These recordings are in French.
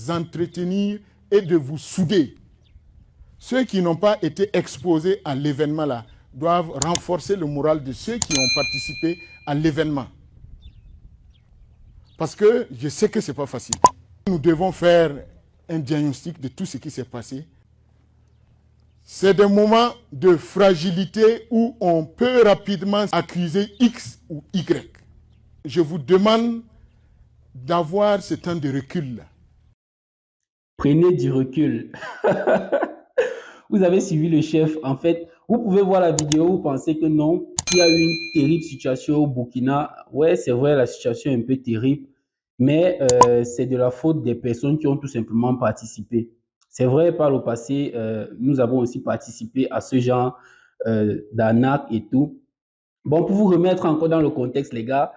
entretenir et de vous souder. Ceux qui n'ont pas été exposés à l'événement là doivent renforcer le moral de ceux qui ont participé à l'événement. Parce que je sais que ce n'est pas facile. Nous devons faire un diagnostic de tout ce qui s'est passé. C'est des moments de fragilité où on peut rapidement accuser X ou Y. Je vous demande d'avoir ce temps de recul-là. Prenez du recul. Vous avez suivi le chef. En fait, vous pouvez voir la vidéo, vous pensez que non, il y a eu une terrible situation au Burkina. Ouais, c'est vrai, la situation est un peu terrible, mais c'est de la faute des personnes qui ont tout simplement participé. C'est vrai, par le passé, nous avons aussi participé à ce genre d'arnaque et tout. Bon, pour vous remettre encore dans le contexte, les gars,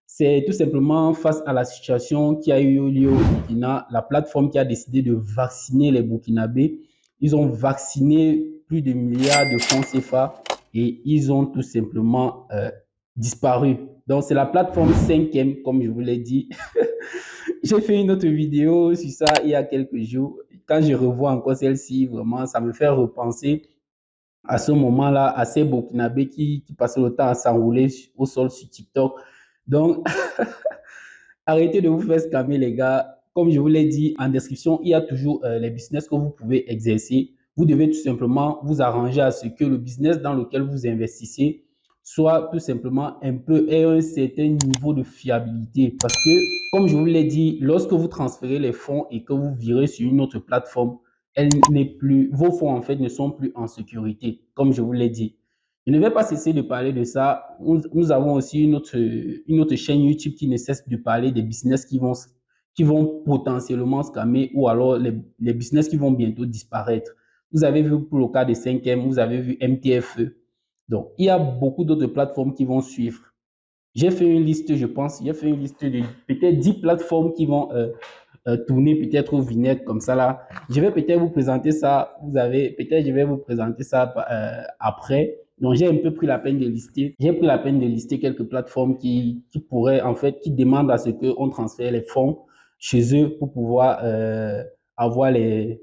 c'est tout simplement face à la situation qui a eu lieu au Burkina, la plateforme qui a décidé de vacciner les Burkinabés. Ils ont vacciné plus de milliards de francs CFA et ils ont tout simplement disparu. Donc, c'est la plateforme 5M, comme je vous l'ai dit. J'ai fait une autre vidéo sur ça il y a quelques jours. Quand je revois encore celle-ci, vraiment, ça me fait repenser à ce moment-là, à ces Burkinabés qui passaient le temps à s'enrouler au sol sur TikTok. Donc, arrêtez de vous faire scammer, les gars. Comme je vous l'ai dit en description, il y a toujours les business que vous pouvez exercer. Vous devez tout simplement vous arranger à ce que le business dans lequel vous investissez soit tout simplement ait un certain niveau de fiabilité. Parce que, comme je vous l'ai dit, lorsque vous transférez les fonds et que vous virez sur une autre plateforme, vos fonds en fait ne sont plus en sécurité, comme je vous l'ai dit. Je ne vais pas cesser de parler de ça. Nous avons aussi une autre chaîne YouTube qui ne cesse de parler des business qui vont potentiellement scammer ou alors les business qui vont bientôt disparaître. Vous avez vu pour le cas de 5M, vous avez vu MTFE. Donc, il y a beaucoup d'autres plateformes qui vont suivre. J'ai fait une liste, je pense, j'ai fait une liste de peut-être 10 plateformes qui vont tourner peut-être au vinaigre comme ça là. Je vais peut-être vous présenter ça. Peut-être je vais vous présenter ça après. Donc, j'ai un peu pris la peine de lister. J'ai pris la peine de lister quelques plateformes qui pourraient, en fait, qui demandent à ce qu'on transfère les fonds chez eux pour pouvoir avoir les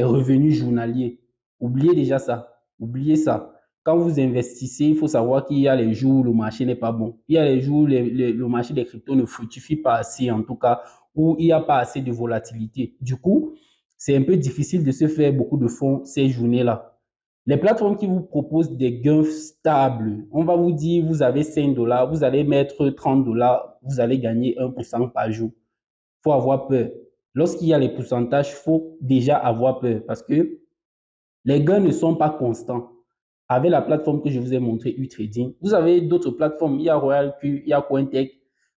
revenus journaliers. Oubliez déjà ça. Oubliez ça. Quand vous investissez, il faut savoir qu'il y a les jours où le marché n'est pas bon. Il y a les jours où le marché des cryptos ne fructifie pas assez, en tout cas, où il n'y a pas assez de volatilité. Du coup, c'est un peu difficile de se faire beaucoup de fonds ces journées-là. Les plateformes qui vous proposent des gains stables, on va vous dire, vous avez 5 dollars, vous allez mettre 30 dollars, vous allez gagner 1% par jour. Il faut avoir peur. Lorsqu'il y a les pourcentages, il faut déjà avoir peur parce que les gains ne sont pas constants. Avec la plateforme que je vous ai montré, U-Trading, vous avez d'autres plateformes. Il y a RoyalQ, il y a Cointech.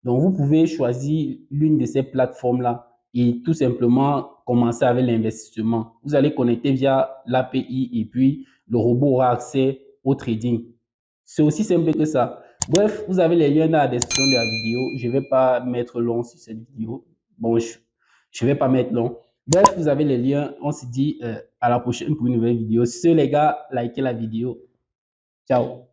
Donc, vous pouvez choisir l'une de ces plateformes-là et tout simplement commencer avec l'investissement. Vous allez connecter via l'API et puis le robot aura accès au trading. C'est aussi simple que ça. Bref, vous avez les liens dans la description de la vidéo. Je ne vais pas mettre long sur cette vidéo. Bon, je ne vais pas mettre long. Bref, vous avez les liens. On se dit à la prochaine pour une nouvelle vidéo. Si les gars, likez la vidéo. Ciao.